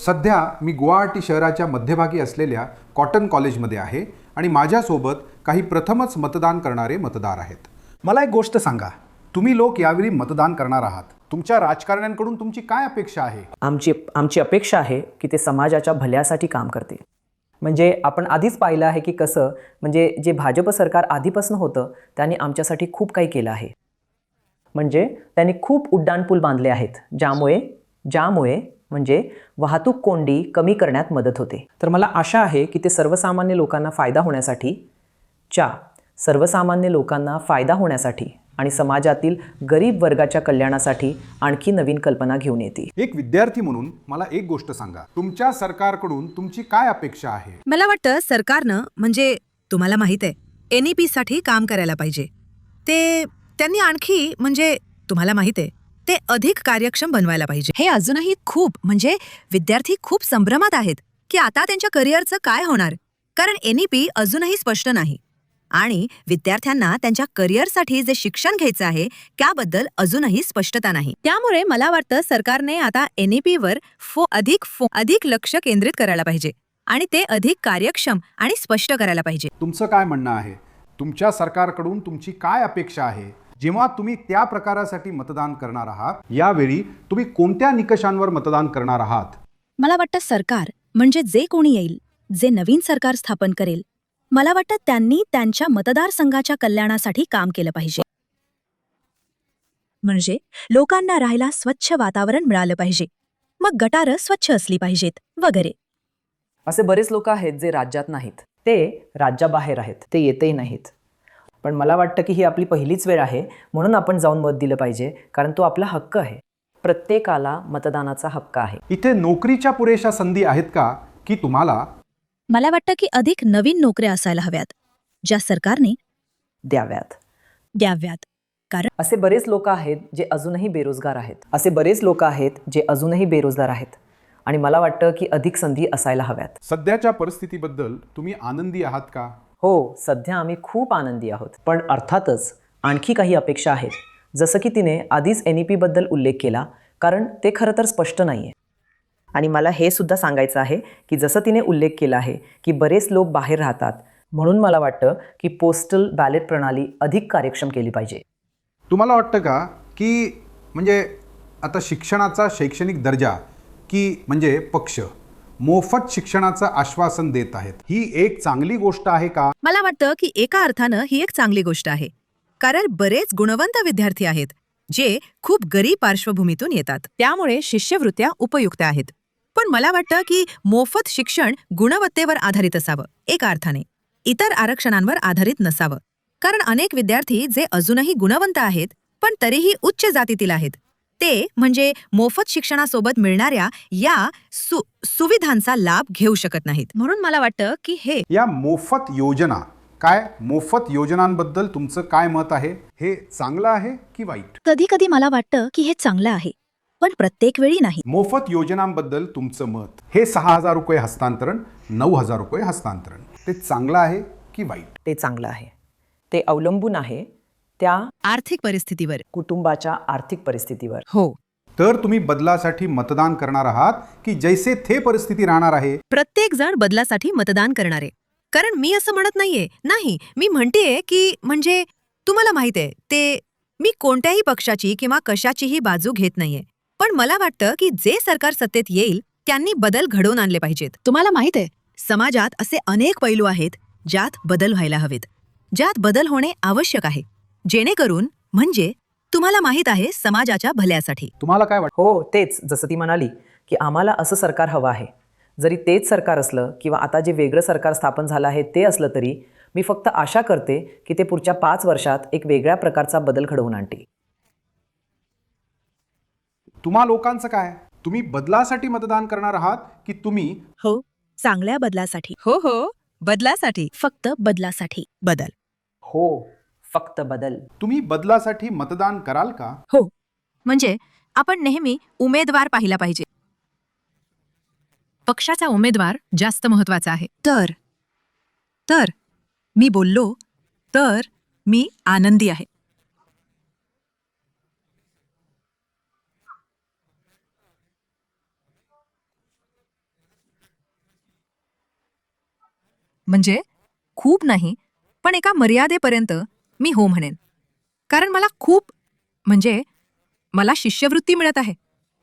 सध्या मी गुवाहाटी शहराच्या मध्यभागी असलेल्या कॉटन कॉलेजमध्ये आहे आणि माझ्यासोबत काही प्रथमच मतदान करणारे मतदार आहेत. मला एक गोष्ट सांगा, तुम्ही लोक यावेळी मतदान करणार आहात. तुमच्या राजकारण्यांकडून तुमची काय अपेक्षा आहे? आमची अपेक्षा आहे की ते समाजाच्या भल्यासाठी काम करतील. म्हणजे आपण आधीच पाहिलं आहे की कसं म्हणजे जे भाजप सरकार आधीपासून होतं त्यांनी आमच्यासाठी खूप काही केलं आहे. म्हणजे त्यांनी खूप उड्डाणपूल बांधले आहेत ज्यामुळे म्हणजे वाहतूक कोंडी कमी करण्यात मदत होते. तर मला आशा आहे की ते सर्वसामान्य लोकांना फायदा होण्यासाठी आणि समाजातील गरीब वर्गाच्या कल्याणासाठी आणखी नवीन कल्पना घेऊन येतील. एक विद्यार्थी म्हणून मला एक गोष्ट सांगा, तुमच्या सरकारकडून तुमची काय अपेक्षा आहे? मला वाटतं सरकारनं म्हणजे तुम्हाला माहित आहे NEP साठी काम करायला पाहिजे. त्यांनी आणखी म्हणजे तुम्हाला माहित आहे ते अधिक कार्यक्षम बनवायला पाहिजे. हे अजूनही खूप म्हणजे विद्यार्थी खूप संभ्रमात आहेत की आता त्यांच्या करिअरचं काय होणार, कारण NEP अजूनही स्पष्ट नाही आणि विद्यार्थ्यांना त्यांच्या करिअरसाठी जे शिक्षण घ्यायचं आहे त्याबद्दल अजूनही स्पष्टता नाही. त्यामुळे मला वाटतं सरकारने आता NEP वर अधिक लक्ष केंद्रित करायला पाहिजे आणि ते अधिक कार्यक्षम आणि स्पष्ट करायला पाहिजे. तुमचं काय म्हणणं आहे? तुमच्या सरकारकडून तुमची काय अपेक्षा आहे? जेव्हा तुम्ही त्या प्रकारासाठी मतदान करणार आहात, यावेळी तुम्ही कोणत्या निकषांवर मतदान करणार आहात? मला वाटतं सरकार म्हणजे जे कोणी येईल, जे नवीन सरकार स्थापन करेल, मला वाटतं त्यांनी त्यांच्या मतदारसंघाच्या कल्याणासाठी काम केलं पाहिजे. म्हणजे लोकांना राहायला स्वच्छ वातावरण मिळालं पाहिजे, मग गटारं स्वच्छ असली पाहिजेत वगैरे. असे बरेच लोक आहेत जे राज्यात नाहीत, ते राज्याबाहेर आहेत, ते येतही नाहीत. पण मला वाटतं की ही आपली पहिलीच वेळ आहे, म्हणून आपण जाऊन मत दिलं पाहिजे, कारण तो आपला हक्क आहे. प्रत्येकाला मतदानाचा हक्क आहे. इथे नोकरीच्या पुरेशा संधी आहेत का की तुम्हाला? मला वाटतं की अधिक नवीन नोकऱ्या असायला हव्यात, ज्या सरकारने द्याव्यात. कारण असे बरेच लोक आहेत जे अजूनही बेरोजगार आहेत आणि मला वाटतं की अधिक संधी असायला हव्यात. सध्याच्या परिस्थितीबद्दल तुम्ही आनंदी आहात का? हो, सध्या आम्ही खूप आनंदी आहोत. पण अर्थातच आणखी काही अपेक्षा आहेत, जसं की तिने आधीच NEP बद्दल उल्लेख केला, कारण ते खरं तर स्पष्ट नाही आहे. आणि मला हे सुद्धा सांगायचं आहे की जसं तिने उल्लेख केला आहे की बरेच लोक बाहेर राहतात, म्हणून मला वाटतं की पोस्टल बॅलेट प्रणाली अधिक कार्यक्षम केली पाहिजे. तुम्हाला वाटतं का की म्हणजे आता शिक्षणाचा शैक्षणिक दर्जा की म्हणजे पक्ष मोफत शिक्षणाचं आश्वासन देत आहेत, ही एक चांगली गोष्ट आहे का? मला वाटतं की एका अर्थानं ही एक चांगली गोष्ट आहे, कारण बरेच गुणवंत विद्यार्थी आहेत जे खूप गरीब पार्श्वभूमीतून येतात, त्यामुळे शिष्यवृत्त्या उपयुक्त आहेत. पण मला वाटतं की मोफत शिक्षण गुणवत्तेवर आधारित असावं, एका अर्थाने इतर आरक्षणांवर आधारित नसावं, कारण अनेक विद्यार्थी जे अजूनही गुणवंत आहेत पण तरीही उच्च जातीतील आहेत, ते म्हणजे मोफत शिक्षणासोबत मिळणाऱ्या या सुविधांचा लाभ घेऊ शकत नाहीत. म्हणून मला वाटतं की या मोफत योजनांबद्दल तुमचं काय मत आहे? हे चांगलं आहे की वाईट? कधी कधी मला वाटतं की हे चांगलं आहे, पण प्रत्येक वेळी नाही. मोफत योजनांबद्दल तुमचं मत, हे 6,000 रुपये हस्तांतरण, 9,000 रुपये हस्तांतरण, ते चांगलं आहे की वाईट? ते चांगलं आहे. ते अवलंबून आहे त्या आर्थिक परिस्थितीवर, कुटुंबाच्या आर्थिक परिस्थितीवर. हो. तर तुम्ही बदलासाठी मतदान करणार आहात की जैसे थे परिस्थिती राहणार आहे? प्रत्येक जण बदलासाठी मतदान करणारे, कारण मी असं म्हणत नाहीये, नाही मी म्हणतेय की म्हणजे तुम्हाला माहित आहे ते मी कोणत्याही पक्षाची किंवा कशाचीही बाजू घेत नाहीये, पण मला वाटतं की जे सरकार सत्तेत येईल त्यांनी बदल घडवून आणले पाहिजेत. तुम्हाला माहित आहे समाजात असे अनेक पैलू आहेत ज्यात बदल व्हायला हवेत, ज्यात बदल होणे आवश्यक आहे, जेणेकरून म्हणजे तुम्हाला माहित आहे समाजाच्या भल्यासाठी. तुम्हाला काय वाटतं? हो, तेच जसं ती म्हणाली की आम्हाला असं सरकार हवं आहे. जरी तेच सरकार असलं किंवा आता जे वेगळं सरकार स्थापन झालं आहे ते असलं तरी मी फक्त आशा करते की ते पुढच्या 5 वर्षात एक वेगळ्या प्रकारचा बदल घडवून आणतील. तुम्हा लोकांचं काय? तुम्ही बदलासाठी मतदान करणार आहात की तुम्ही? हो, चांगल्या बदलासाठी. हो बदलासाठी. फक्त बदलासाठी. बदल. हो, फक्त बदल. तुम्ही बदलासाठी मतदान कराल का? हो, म्हणजे आपण नेहमी उमेदवार पाहिला पाहिजे. पक्षाचा उमेदवार जास्त महत्वाचा आहे. तर मी बोललो तर मी आनंदी आहे. म्हणजे खूप नाही, पण एका मर्यादेपर्यंत मी हो म्हणेन. कारण मला मला शिष्यवृत्ती मिळत आहे.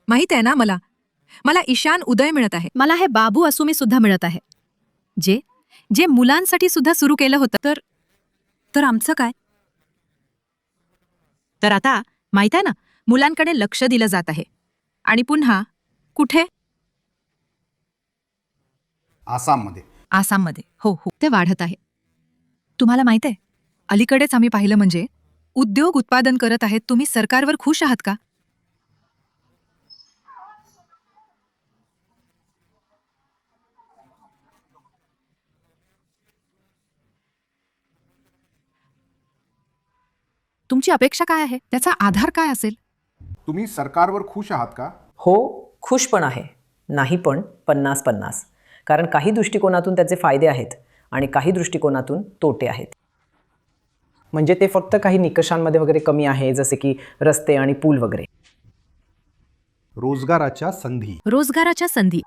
माहित आहे ना मला ईशान उदय मिळत आहे. मला हे बाबू असुमी सुद्धा मिळत आहे, जे मुलांसाठी सुद्धा सुरू केलं होतं. तर आमचं काय? तर आता माहित आहे ना, मुलांकडे लक्ष दिलं जात आहे. आणि पुन्हा कुठे? आसाममध्ये. आसाममध्ये. हो हो, ते वाढत आहे. तुम्हाला माहित आहे, अलीकडेच आम्ही पाहिलं म्हणजे उद्योग उत्पादन करत आहेत. तुम्ही सरकारवर खुश आहात का? तुमची अपेक्षा काय आहे? त्याचा आधार काय असेल? तुम्ही सरकारवर खुश आहात का? हो, खुश पण आहे. नाही पण 50-50. कारण काही दृष्टिकोनातून त्याचे फायदे आहेत आणि काही दृष्टिकोनातून तोटे आहेत. म्हणजे ते फक्त काही निकषांमध्ये वगैरे कमी आहे, जसे की रस्ते आणि पूल वगैरे. रोजगाराच्या संधी. रोजगाराच्या संधी